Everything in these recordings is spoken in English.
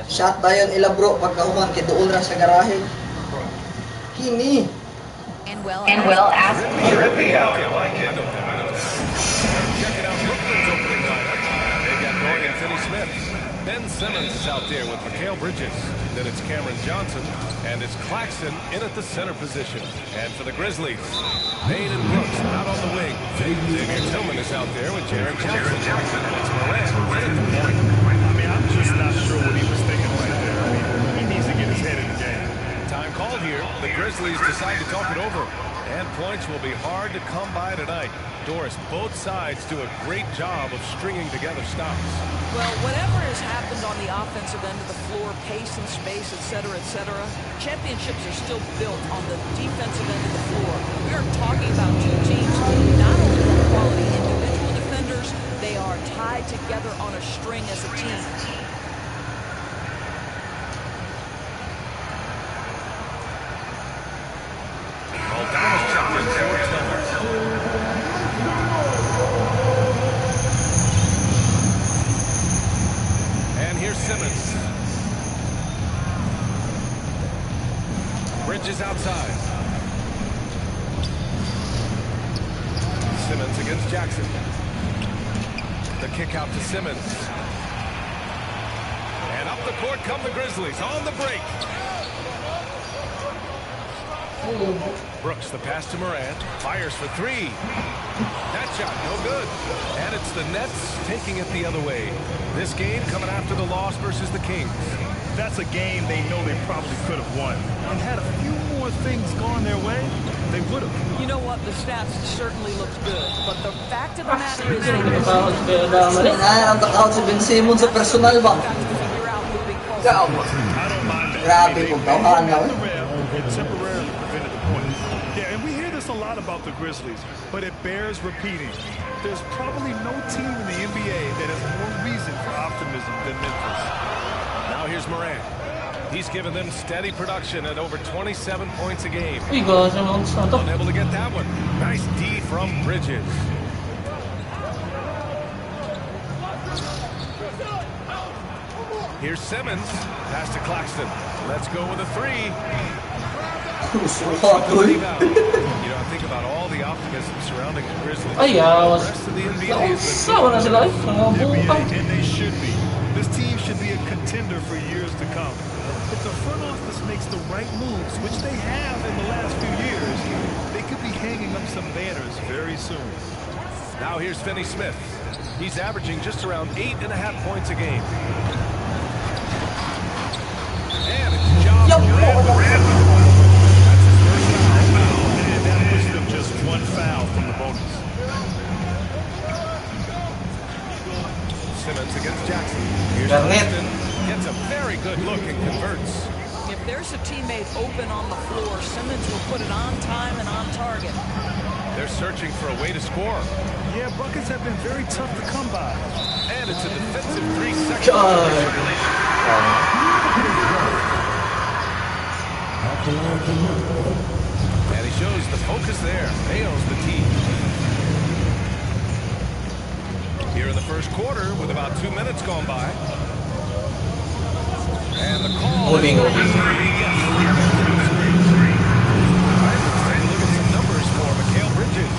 Shot dayon ila bro pagkahuman kay doon ra sa garahe. Kini. And well asked. Trippy out. I like it. Check it out. Brooklyn's opening lineup. They got Gordon and Finney Smith. Ben Simmons is out there with Mikal Bridges. Then it's Cameron Johnson. And it's Claxton in at the center position. And for the Grizzlies, Payne and Brooks out on the wing. Xavier Tillman is out there with Jaron Jackson. And it's Morant in at the point. I mean, I'm just not sure what he was thinking right there. I mean, he needs to get his head in the game. Time called here. The Grizzlies decide to talk it over. And points will be hard to come by tonight. Doris, both sides do a great job of stringing together stops. Well, whatever has happened on the offensive end of the floor, pace and space, etc., championships are still built on the defensive end of the floor. We are talking about two teams who not only have quality individual defenders, they are tied together on a string as a team. And here's Simmons. Bridges outside. Simmons against Jackson. The kick out to Simmons. And up the court come the Grizzlies on the break. Brooks, the pass to Morant. Fires for three. That shot, no good. And it's the Nets taking it the other way. This game coming after the loss versus the Kings. That's a game they know they probably could have won. And had a few more things gone their way, they would have. You know what? The stats certainly look good. But the fact of the matter is Ang takot si Ben Simmons sa personal ba? I don't mind that. Grabe kung tawahan na. It temporarily prevented the point. Yeah, and we hear this a lot about the Grizzlies, but it bears repeating. There's probably no team in the NBA that has more reason for optimism than Memphis. Now here's Morant. He's given them steady production at over 27 points a game. Unable to get that one. Nice D from Bridges. Here's Simmons. Pass to Claxton. Let's go with a three. You know, I think about all the optimism surrounding the Grizzlies. The rest of the NBA has been... And they should be. This team should be a contender for years to come. If the front office makes the right moves, which they have in the last few years, they could be hanging up some banners very soon. Now here's Finney Smith. He's averaging just around 8.5 points a game. And it's John Morant. And that puts them just one foul from the bonus. Simmons against Jackson. Here's Claxton. Gets a very good look and converts. If there's a teammate open on the floor, Simmons will put it on time and on target. They're searching for a way to score. Yeah, buckets have been very tough to come by. And it's a defensive 3-second. And he shows the focus there. Nails the team. Here in the first quarter with about 2 minutes gone by. And the call. Moving. Look at some numbers for Mikal Bridges.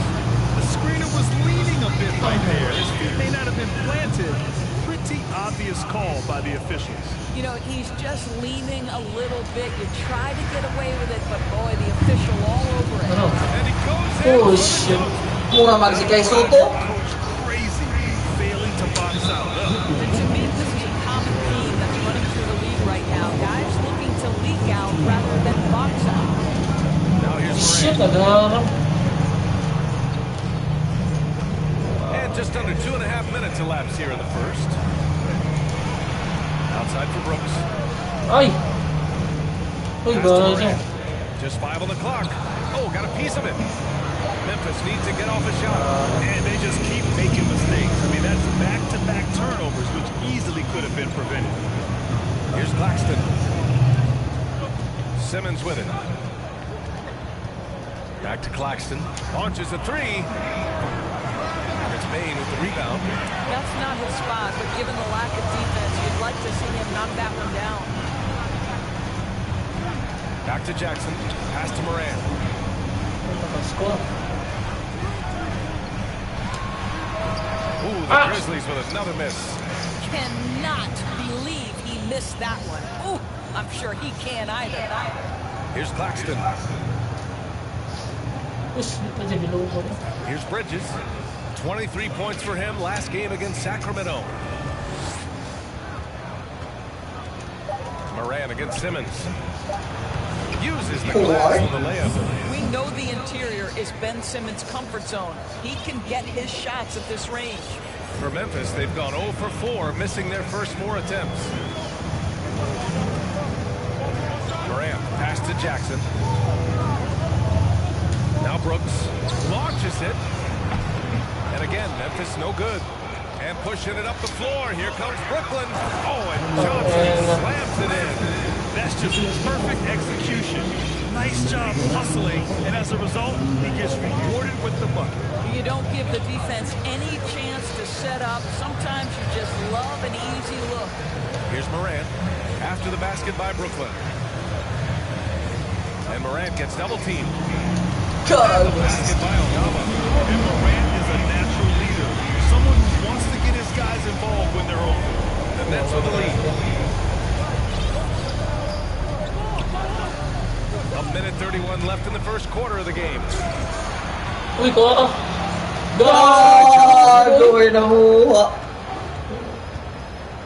The screener was leaning a bit right there. His feet may not have been planted. Pretty obvious call by the officials. You know, he's just leaning a little bit. You try to get away with it, but boy, the official all over it. And he goes in. Oh shit. Mura magsikay Soto. Crazy, failing to box out. And to me, this is a common theme that's running through the league right now. Guys looking to leak out rather than box out. Now here's Shit, Morant. And just under 2.5 minutes elapsed here in the first. Outside for Brooks. Ay. Just 5 on the clock. Oh, got a piece of it. Memphis needs to get off a shot. And they just keep making mistakes. I mean, that's back-to-back turnovers, which easily could have been prevented. Here's Claxton. Simmons with it. Back to Claxton. Launches a three. It's Payne with the rebound. That's not his spot, but given the lack of defense, you'd like to see to Jackson. Pass to Moran. Ooh, the Grizzlies with another miss. Cannot believe he missed that one. Ooh, I'm sure he can't either. Here's Claxton. Here's Bridges. 23 points for him last game against Sacramento. Moran against Simmons. Uses the glass on the layup. We know the interior is Ben Simmons' comfort zone. He can get his shots at this range. For Memphis, they've gone 0 for 4, missing their first 4 attempts. Moran, pass to Jackson. Now Brooks launches it. And again, Memphis no good. And pushing it up the floor. Here comes Brooklyn. Oh, and Johnson slams it in. That's just perfect execution. Nice job hustling, and as a result, he gets rewarded with the bucket. You don't give the defense any chance to set up. Sometimes you just love an easy look. Here's Moran after the basket by Brooklyn. And Moran gets double teamed. God. Basket by Davao. And Moran is a natural leader. Someone who wants to get his guys involved when they're open. The Nets with the lead. A minute 31 left in the first quarter of the game. Uy, ko. Gago ay namuha.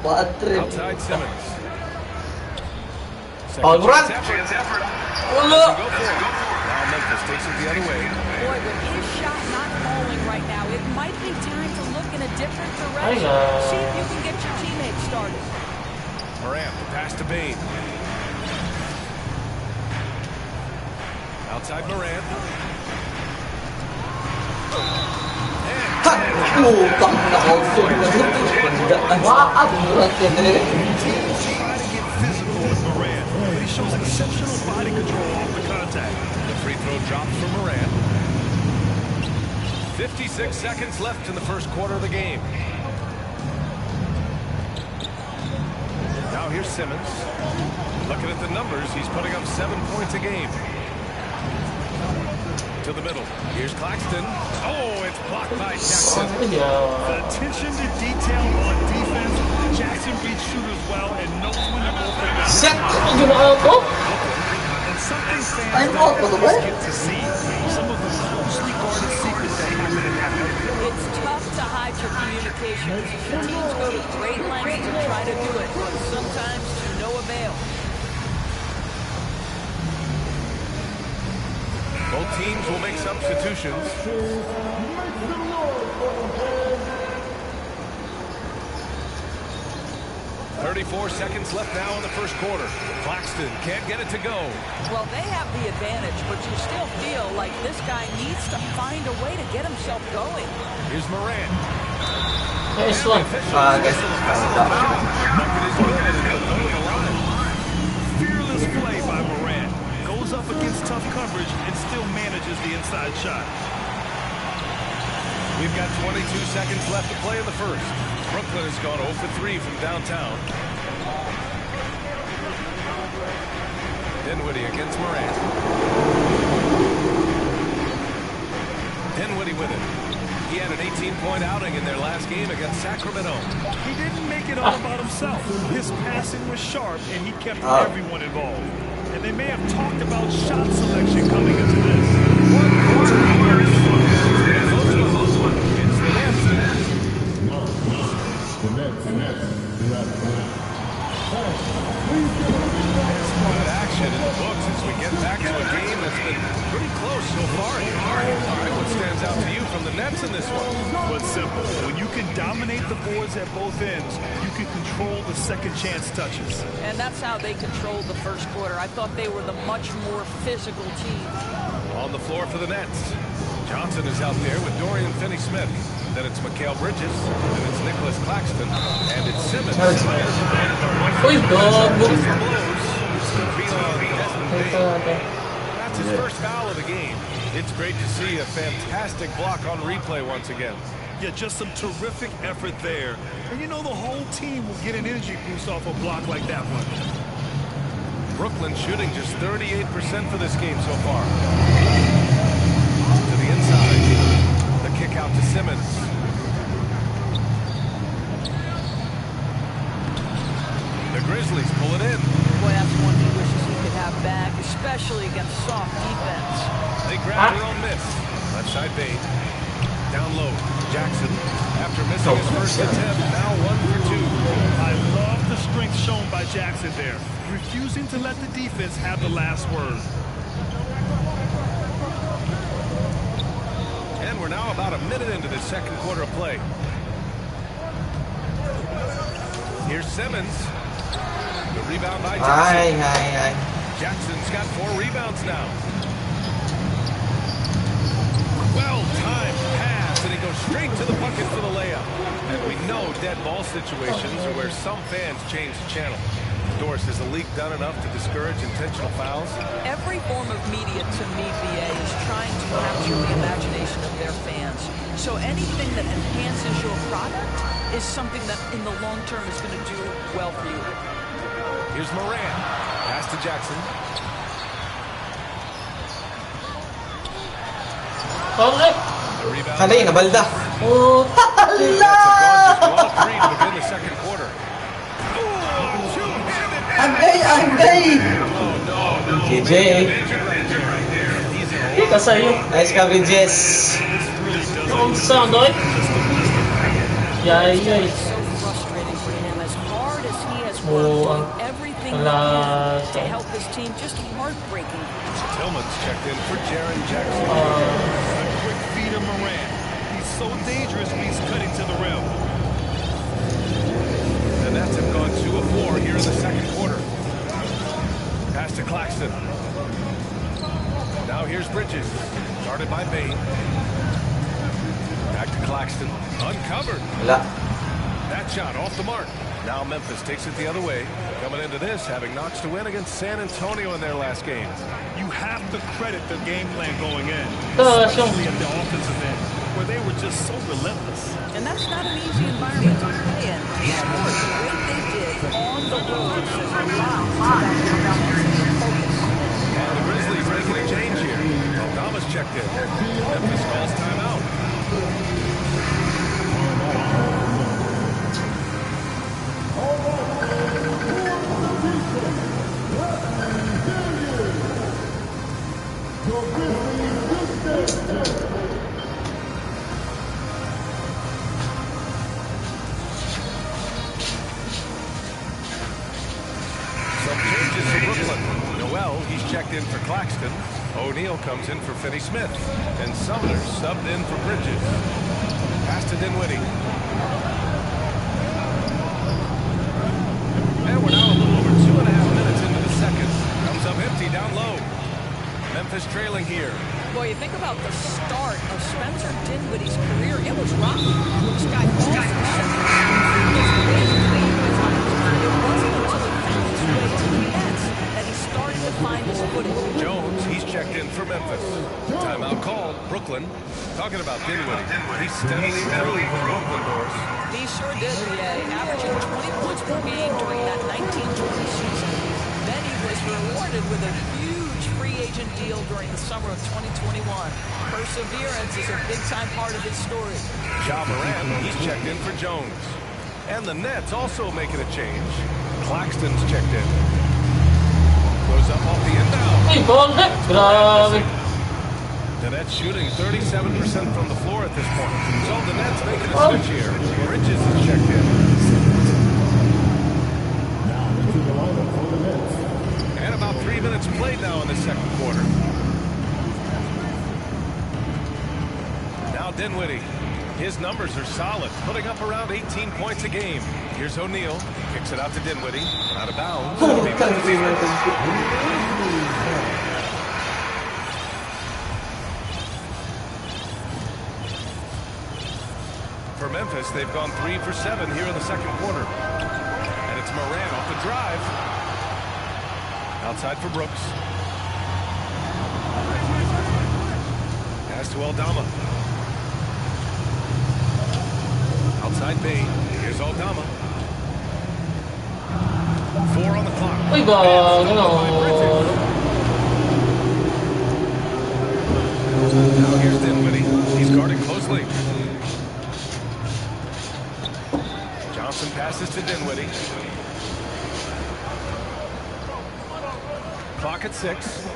Bad trip. Outside Simmons. Oh, run! Now Memphis takes it the other way. Boy, with his shot not falling right now, it might be time to look in a different direction. See if you can get your teammates started. Moran, pass to Bain. Outside Moran. Utang na also. Try to get physical with Moran, but he shows exceptional body control off the contact. The free throw drops for Moran. 56 seconds left in the first quarter of the game. Now here's Simmons. Looking at the numbers, he's putting up 7 points a game. To the middle. Here's Claxton. Oh, it's blocked by Jackson. The attention to detail on defense. Jackson reads shooters well and knows when to open up. Set! Ang ginawa ko? And something fans I'm don't off, by the way. always get to see. Some of the closely guarded secrets that happen in that area. It's tough to hide your communication. The teams go to great lengths to try to do it, but sometimes to no avail. Both teams will make substitutions. 34 seconds left now in the first quarter. Claxton can't get it to go. Well, they have the advantage, but you still feel like this guy needs to find a way to get himself going. Here's Moran. Nice one. Bucket is good, and he'll go to the line. Fearless play by Moran. Goes up against tough coverage and still manages the inside shot. We've got 22 seconds left to play in the first. Brooklyn has gone 0 for 3 from downtown. Dinwiddie against Moran. Dinwiddie with it. He had an 18-point outing in their last game against Sacramento. He didn't make it all about himself. His passing was sharp, and he kept everyone involved. And they may have talked about shot selection coming into this. Good action in the books as we get back to a game that's been pretty close so far here. All right, what stands out to you from the Nets in this one? But simple. When you can dominate the boards at both ends, you can control the second chance touches. And that's how they controlled the first quarter. I thought they were the much more physical team. On the floor for the Nets. Johnson is out there with Dorian Finney-Smith. Then it's Mikal Bridges. Then it's Nicholas Claxton. And it's Simmons. Uy, gago. That's his first foul of the game. It's great to see a fantastic block on replay once again. Yeah, just some terrific effort there. And you know the whole team will get an energy boost off a block like that one. Brooklyn shooting just 38% for this game so far. To the inside. The kick out to Simmons. The Grizzlies pull it in. Boy, that's one he wishes he could have back, especially against soft defense. They grab their own miss. Left side bait. Down low. Jackson, after missing his first attempt, now 1 for 2. I love the strength shown by Jackson there, refusing to let the defense have the last word. And we're now about a minute into the second quarter of play. Here's Simmons. The rebound by Jackson. Jackson's got 4 rebounds now. Well-timed pass, and he goes straight to the bucket for the layup. And we know dead ball situations are where some fans change the channel. Doris, has the league done enough to discourage intentional fouls? Every form of media, to me, BA, is trying to capture the imagination of their fans. So anything that enhances your product is something that, in the long term, is going to do well for you. Here's Moran. Pass to Jackson. Okay. The rebound. Kali, nabalda. Oh. Well, 3 to begin the second quarter. Angay! JJ. Kita sa'yo. Nice coverages. Yung sound, oy. Yay. So frustrating for him. As hard as he has worked, doing everything he can to help his team, just heartbreaking. Tillman's checked in for Jaren Jackson. A quick feed of Moran. He's so dangerous when he's cutting to the rim. The Nets have gone 2 of 4 here in the second quarter. Pass to Claxton. Now here's Bridges. Started by Bain. Back to Claxton. Uncovered. Wala. That shot off the mark. Now Memphis takes it the other way. Coming into this, having notched a win against San Antonio in their last game. You have to credit the game plan going in, So, especially at the offensive end, where they were just so relentless. And that's not an easy environment to play in. To score the way they did on the road says a lot about their intensity and focus. And the Grizzlies making a change here. Thomas checked in. Memphis calls timeout. Some changes for Brooklyn. Noel, he's checked in for Claxton. O'Neal comes in for Finney Smith. And Sumner subbed in for Bridges. Pass to Dinwiddie. And we're now a little over 2.5 minutes into the second. Comes up empty down low. Memphis trailing here. Boy, you think about the start of Spencer Dinwiddie's career. It was rocky. This guy falls to the second. It wasn't until he found his way to the Nets that he started to find his footing. Jones, he's checked in for Memphis. Timeout called. Brooklyn. Talking about Dinwiddie. He's steadily improved for Brooklyn, Doris. He sure did, averaging 20 points per game during that 1920 season. Then he was rewarded with a huge free agent deal during the summer of 2021. Perseverance is a big-time part of his story. Ja Morant, he's checked in for Jones. And the Nets also making a change. Claxton's checked in. Goes up off the inbound. Ay, ball heck. Grabe. The Nets shooting 37% from the floor at this point. So the Nets making a switch here. Bridges is checked in. And about 3 minutes played now in the second quarter. Now Dinwiddie. His numbers are solid, putting up around 18 points a game. Here's O'Neal. Kicks it out to Dinwiddie. Out of bounds. For Memphis, they've gone 3 for 7 here in the second quarter. And it's Moran off the drive. Outside for Brooks. Pass to Aldama. Outside Bain. Here's Aldama. 4 on the clock. Uy, gago na. Now here's Dinwiddie. He's guarded closely. Johnson passes to Dinwiddie. Clock at 6.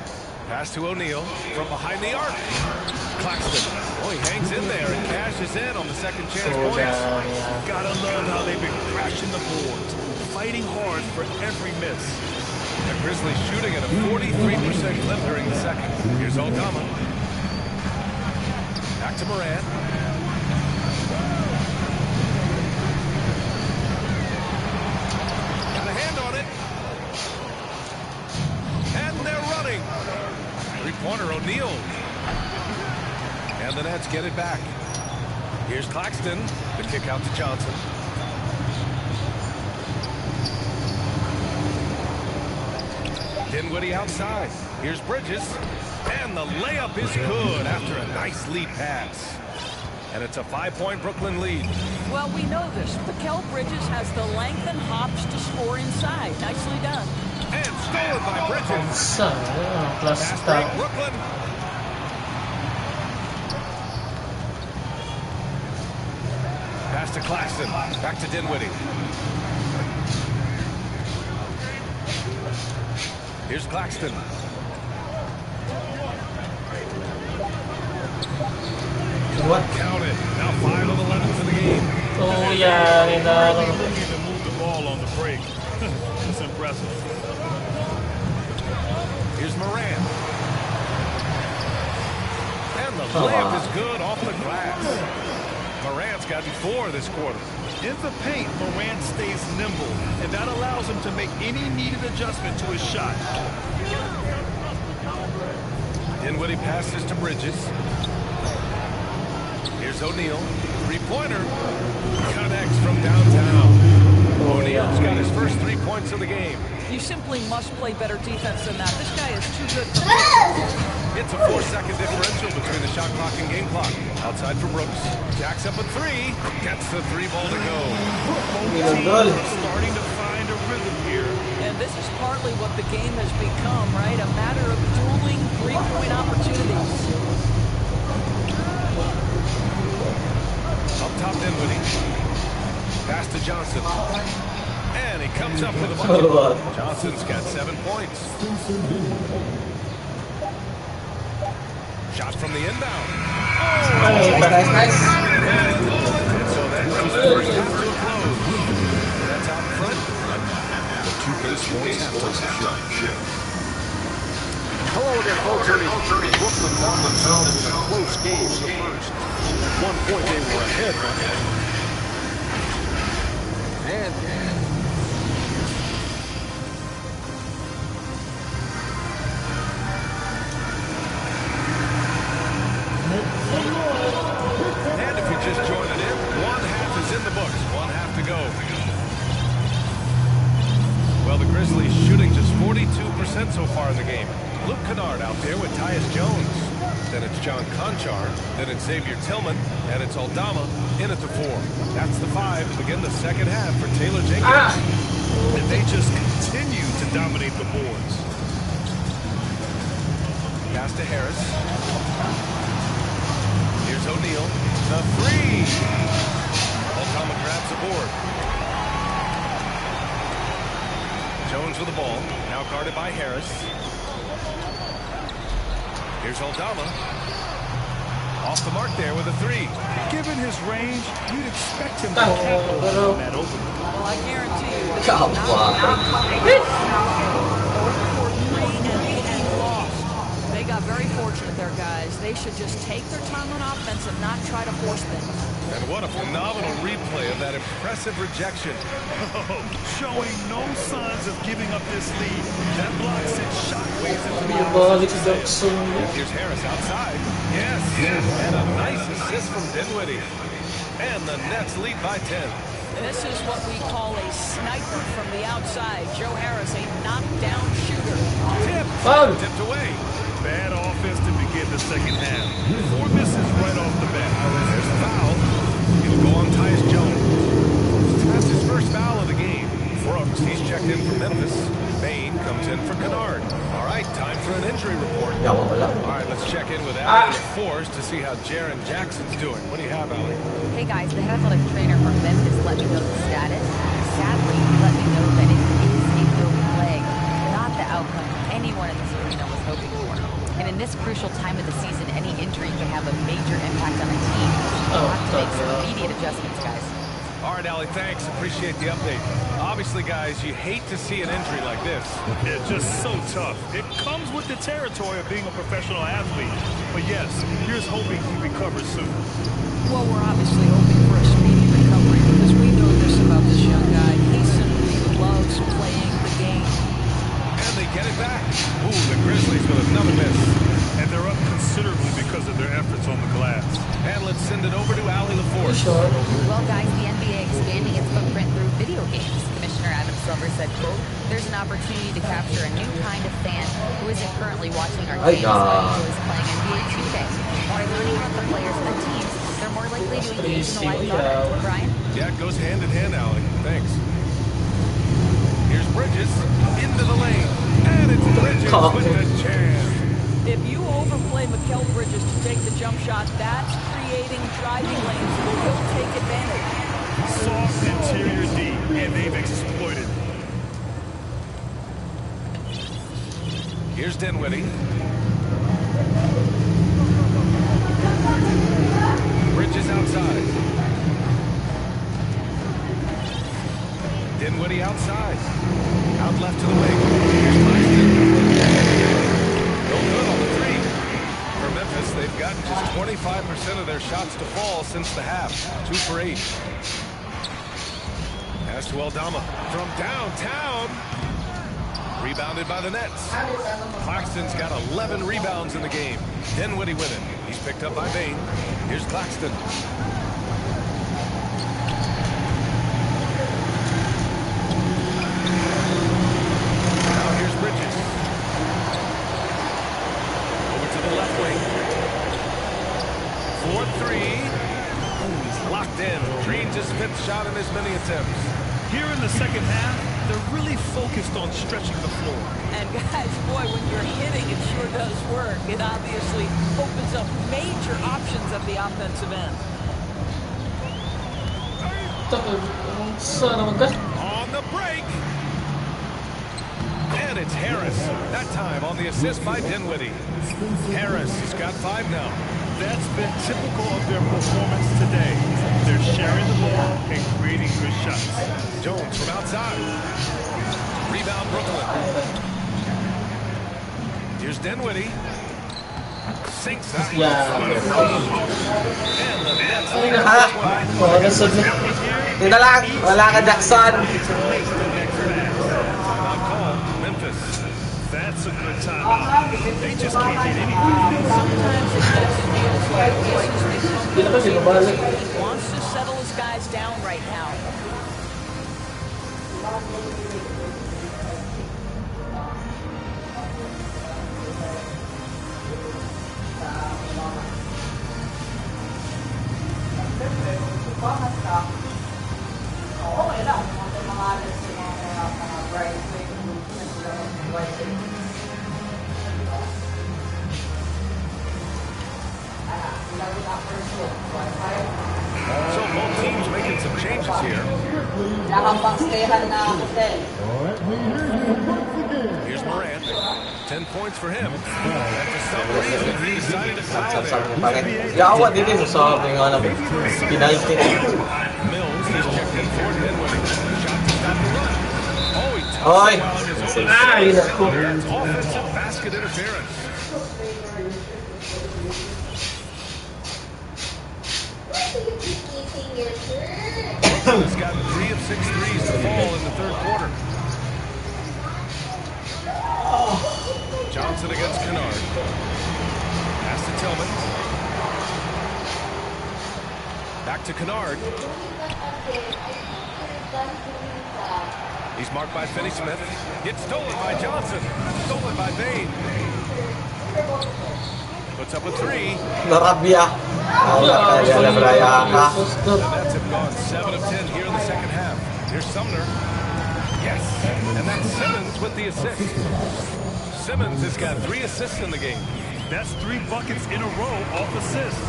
Pass to O'Neal from behind the arc. Claxton. Oh, he hangs in there and cashes in on the second chance points. Gotta love how they've been crashing the boards, fighting hard for every miss. The Grizzlies shooting at a 43% clip during the second. Here's Aldama. Back to Morant. Got a hand on it. And they're running. Three-pointer O'Neal. And the Nets get it back. Here's Claxton. The kick out to Johnson. Dinwiddie outside. Here's Bridges. And the layup is good after a nice lead pass. And it's a 5-point Brooklyn lead. Well, we know this. Mikal Bridges has the length and hops to score inside. Nicely done. And stolen by Bridges. Saan? Fast break Brooklyn. Pass to Claxton. Back to Dinwiddie. Here's Claxton. What? Count it. Now 5 of 11 for the game. Oh, yeah. They didn't even move the ball on the break. It's impressive. Here's Morant. And the layup is good off the glass. Morant's got 4 this quarter. In the paint, Morant stays nimble, and that allows him to make any needed adjustment to his shot. Dinwiddie passes to Bridges. Here's O'Neal. Three-pointer. Connects from downtown. O'Neal's got his first 3 points of the game. You simply must play better defense than that. This guy is too good for me. It's a 4-second differential between the shot clock and game clock. Outside for Brooks. Jacks up a 3. Gets the 3-ball to go. Both teams are starting to find a rhythm here. And this is partly what the game has become, right? A matter of dueling three-point opportunities. Up top, Dinwiddie. Pass to Johnson. And he comes up with a bucket. Johnson's got 7 points. Shot from the inbound. Nice, nice. And so that brings the first half to a close. That's out front. Hello again, folks. Brooklyn found themselves in a close game in the first. At one point, they were ahead. And if you just joined it in, 1 half is in the books. 1 half to go. Well, the Grizzlies shooting just 42% so far in the game. Luke Kennard out there with Tyus Jones. Then it's John Conchar. Then it's Xavier Tillman. And it's Aldama in at the 4. That's the 5 to begin the second half for Taylor Jenkins. And they just continue to dominate the boards. Pass to Harris. Here's O'Neal. The 3. Aldama grabs the board. Jones with the ball. Now guarded by Harris. Here's Aldama. Off the mark there with a 3. Given his range, you'd expect him to capitalize on that opening. Well, I guarantee you, this Come is on. and lost. They got very fortunate there, guys. They should just take their time on offense and not try to force things. And what a phenomenal replay of that impressive rejection. Showing no signs of giving up this lead. That block sent shockwaves into the Balik opposite sa stand. Here's Harris outside. Yes. And a nice assist from Dinwiddie. And the Nets lead by 10. This is what we call a sniper from the outside. Joe Harris, a knockdown shooter. Tipped away. Bad offense to begin the second half. 4 misses right off the bat. There's a foul. It'll go on Tyus Jones. That's his first foul of the game. Brooks, he's checked in from Memphis. Bain comes in for Kennard. All right, time for an injury report. Yawa pala. All right, let's check in with Allie LaForce to see how Jaren Jackson's doing. What do you have, Allie? Hey guys, the head athletic trainer from Memphis let me know the status. Sadly, he let me know that it is a broken leg, not the outcome anyone in this arena was hoping for. And in this crucial time of the season, any injury can have a major impact on a team. We'll have to make some immediate adjustments, guys. All right, Allie, thanks. Appreciate the update. Obviously, guys, you hate to see an injury like this. It's just so tough. It comes with the territory of being a professional athlete. But yes, here's hoping he recovers soon. Well, we're obviously hoping for a speedy recovery because we know this about this young guy. He simply loves playing the game. And they get it back. Ooh, the Grizzlies with another miss. And they're up considerably because of their efforts on the glass. And let's send it over to Allie LaForce. Well, guys, the NBA expanding its footprint through video games. Commissioner Adam Silver said, quote, there's an opportunity to capture a new kind of fan who isn't currently watching our games but enjoys playing NBA2K. By learning about the players and the teams, they're more likely to engage in the live product. Brian? Yeah, it goes hand in hand, Allie. Thanks. Here's Bridges into the lane. And it's Bridges with the chance. If you overplay Mikal Bridges to take the jump shot, that's creating driving lanes that will take advantage. Soft interior D, and they've exploited. Here's Dinwiddie. Bridges outside. Dinwiddie outside. Out left to the wing. Here's Claxton. No good on the three. For Memphis, they've gotten just 25% of their shots to fall since the half. 2 for 8. Pass to Aldama from downtown. Rebounded by the Nets. Claxton's got 11 rebounds in the game. Dinwiddie with it. He's picked up by Bain. Here's Claxton. Now here's Bridges. Over to the left wing. 4-3. He's locked in. Dreams his 5th shot in as many attempts. Here in the second half, they're really focused on stretching the floor. And guys, boy, when you're hitting, it sure does work. It obviously opens up major options at the offensive end. On the break. And it's Harris. That time on the assist by Dinwiddie. Harris has got 5 now. That's been typical of their performance today. They're sharing the ball and creating good shots. Jones from outside. Rebound Brooklyn. Here's Dinwiddie. Sinks out. And the Nets lead by 20. Yun na lang. Wala ka, Jackson. Timeout call, Memphis. That's a good timeout. They just can't get anything. Sometimes it just feels like he wants to settle his guys down right now. So both teams making some changes here. Here's Morant. 10 points for him. And for some reason, he decided to foul there. Yawa, dito mo sa aking penalty. Mills, he's checked in for Dinwiddie. Shot to stop the run. Oh, he touched Oy. it while in his own Ay, zone. naku. That's offensive basket interference. Brooklyn's got 3 of 6 threes to fall in the 3rd quarter. Johnson against Kennard. Pass to Tillman. Back to Kennard. He's marked by Finney-Smith. Gets stolen by Johnson. Stolen by Bain. Puts up a 3. Narabya. The Nets have gone 7 of 10 here in the second half. Here's Sumner. Yes, and that's Simmons with the assist. Simmons has got 3 assists in the game. That's 3 buckets in a row off assists.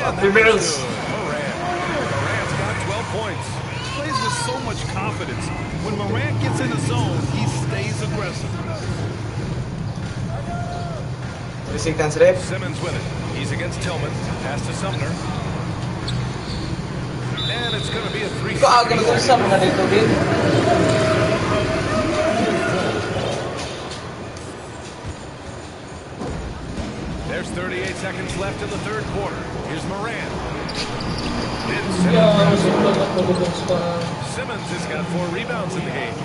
And Rebounds. Morant's got 12 points. Plays with so much confidence. When Morant gets in the zone, he stays aggressive. 3 seconds left. Simmons with it. He's against Tillman. Pass to Sumner. And it's going to be a 3. Ganun-ganun sa mga dito din. There's 38 seconds left in the third quarter. Here's Morant. And Simmons has got 4 rebounds in the game.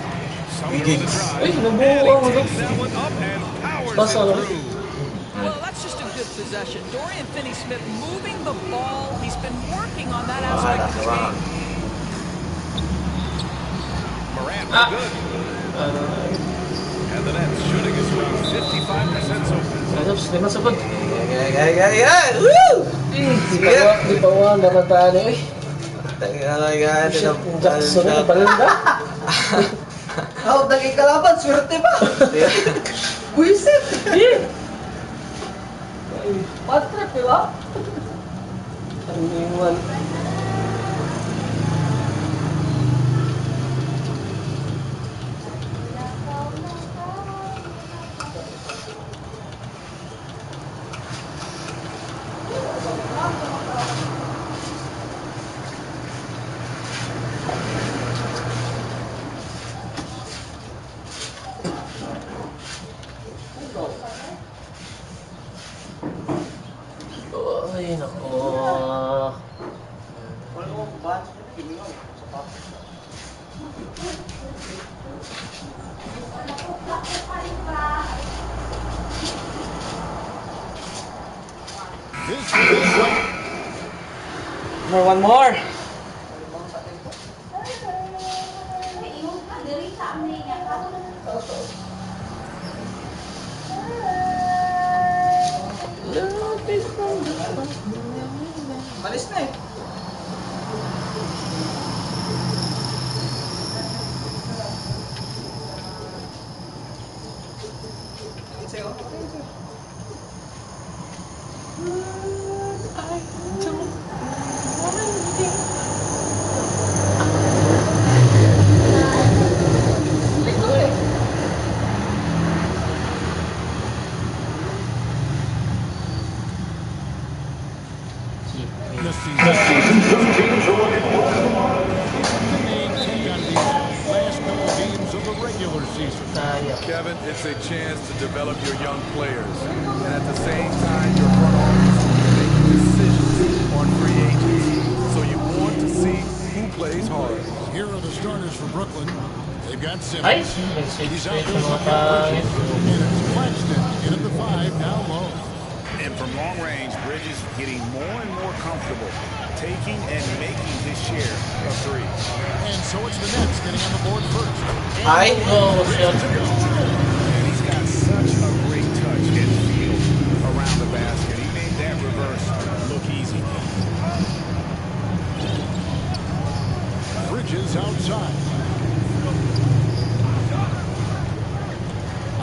Sumner with the drive. And he takes that one up and powers it through. Well, that's just a good possession. Dorian Finney-Smith moving the ball. He's been working on that aspect of his game. Morant for good. And the Nets shooting is around 55% so far. Lima sabot. Yeah! Woo! Di pa wa maratano eh. Jackson na balanda. Naging kalaban, swerte pa. Buisit. Patrip, di ba? Ang iwan. Ay, nako. One more. Malis na eh. Kevin, it's a chance to develop your young players. And at the same time, your front office will make decisions on free agents. So you want to see who plays hard. Here are the starters for Brooklyn. They've got Ay, Simmons. nag-save He's out straight there sa mga with Bridges. pangit. And it's Claxton in at the 5 down low. And from long range, Bridges getting more and more comfortable, taking and making his share of threes. And so it's the Nets getting on the board first. Ay. Oh, shot. And he's got such a great touch and feel around the basket. He made that reverse look easy. Bridges outside.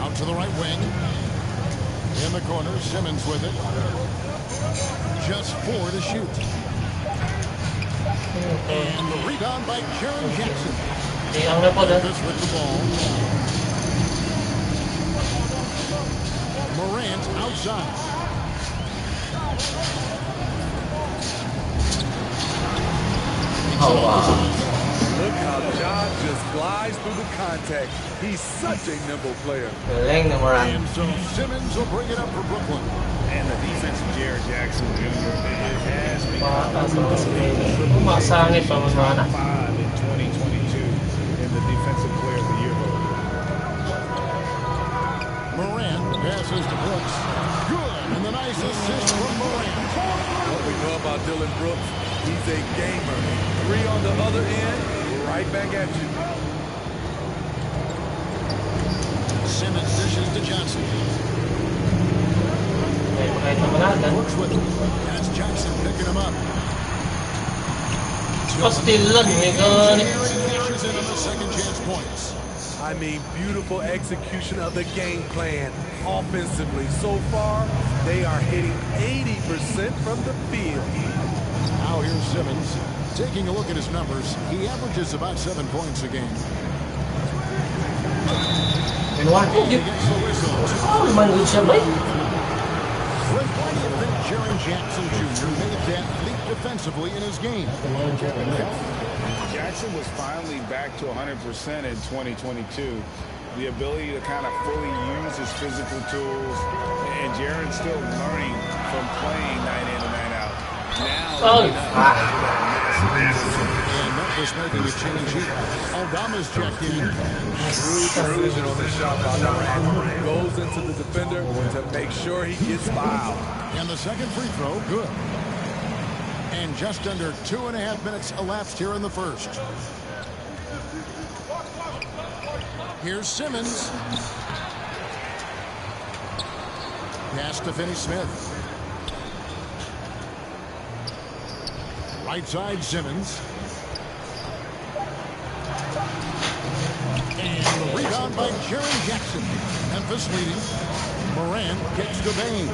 Out to the right wing. In the corner, Simmons with it. Just 4 to shoot. And the rebound by Jaren Jackson. Ang na po na. This with the ball. Morant outside. Oh, wow. Look how John just glides through the contact. He's such a nimble player. Galing na Morant. And so Simmons will bring it up for Brooklyn. And the defense of Jaren Jackson Jr. has become Bata sa mga sila. Umasangit pa mga anak. 5 in 2022 in the Defensive Player of the Year vote. Morant passes to Brooks. Good. And the nice assist from Morant. What we know about Dylan Brooks, he's a gamer. 3 on the other end, right back at you. Simmons dishes to Johnson. Kahit naman natin. Brooks with him. And it's Johnson picking him up. Pastil lang. May ganit. Cashes in points. I mean, beautiful execution of the game plan offensively. So far, they are hitting 80% from the field. Now here's Simmons. Taking a look at his numbers, he averages about 7 points a game. And one. Oh, lumayan siya ba? When why do you think Jaren Jackson Jr. made that leap defensively in his game? Jackson was finally back to 100% in 2022. The ability to kind of fully use his physical tools, and Jaren's still learning from playing night in and night out. Now, and Memphis making a change here. Aldama's checked in. Precision on the shot by Durant. Goes into the defender to make sure he gets fouled. And the second free throw, good. And just under 2.5 minutes elapsed here in the first. Here's Simmons. Pass to Finney-Smith. Right side, Simmons. And the rebound by Jaren Jackson. Memphis leading. Moran gets to Bain.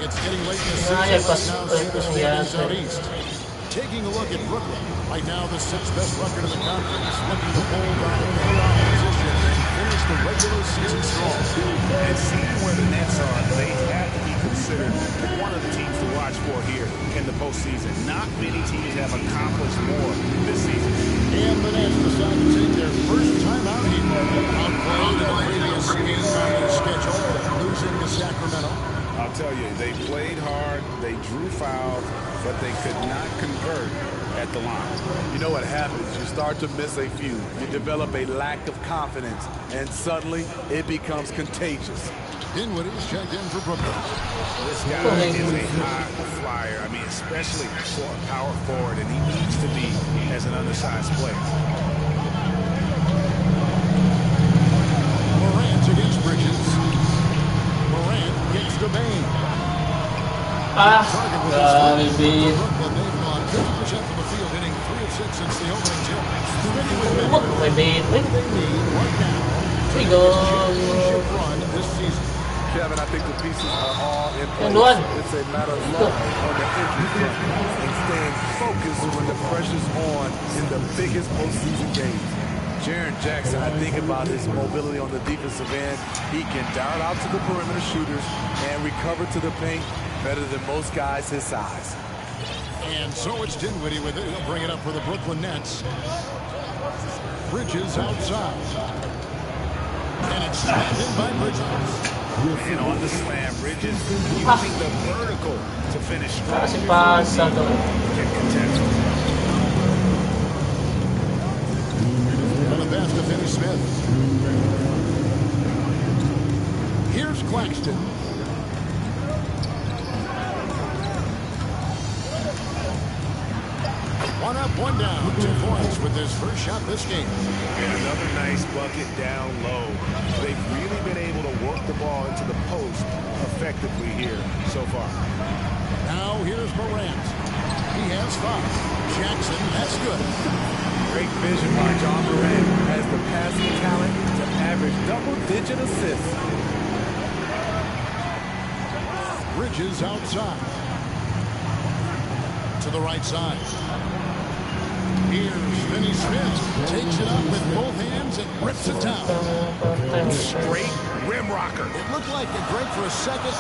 It's getting late in the season right now. Davis standings out east. Taking a look at Brooklyn. Right now, the 6th best record in the conference. Looking to hold on playoff position and finish the regular season strong. And seeing where the Nets are, they have to be considered one of the teams to watch for here in the postseason. Not many teams have accomplished more this season. And the Nets decide to take their first time out here. Outplayed in a previous game on the schedule, losing to Sacramento. I'll tell you, they played hard, they drew fouls, but they could not convert at the line. You know what happens? You start to miss a few. You develop a lack of confidence, and suddenly it becomes contagious. Dinwiddie's checked in for Brooklyn. This guy is a high flyer. I mean, especially for a power forward, and he needs to be as an undersized player. Morant's against Bridges. Morant gets to Bain. Target with his first. Brooklyn, they've gone 50% from the field, hitting 3 of 6 since the opening tip. Sticking with Bain. What they need right now to make this championship run this season. Kevin, I think the pieces are all in place. It's a matter of luck on the injury front and staying focused when the pressure's on in the biggest postseason games. Jaren Jackson, I think about his mobility on the defensive end. He can dart out to the perimeter shooters and recover to the paint better than most guys his size. And so it's Dinwiddie with it. He'll bring it up for the Brooklyn Nets. Bridges outside. And it's slammed in by Bridges. And on the slam, Bridges using the vertical to finish strong. Get contested. And the pass to Finney-Smith. Here's Claxton. One up, one down. 2 points with his first shot this game. And another nice bucket down low. They've really been able to work the ball into the post effectively here so far. Now here's Morant. He has 5. Jackson, that's good. Great vision by John Morant. Has the passing talent to average double-digit assists. Bridges outside. To the right side. Here's Finney-Smith. Takes it up with both hands and rips it down. Straight rim rocker. It looked like a break for a second.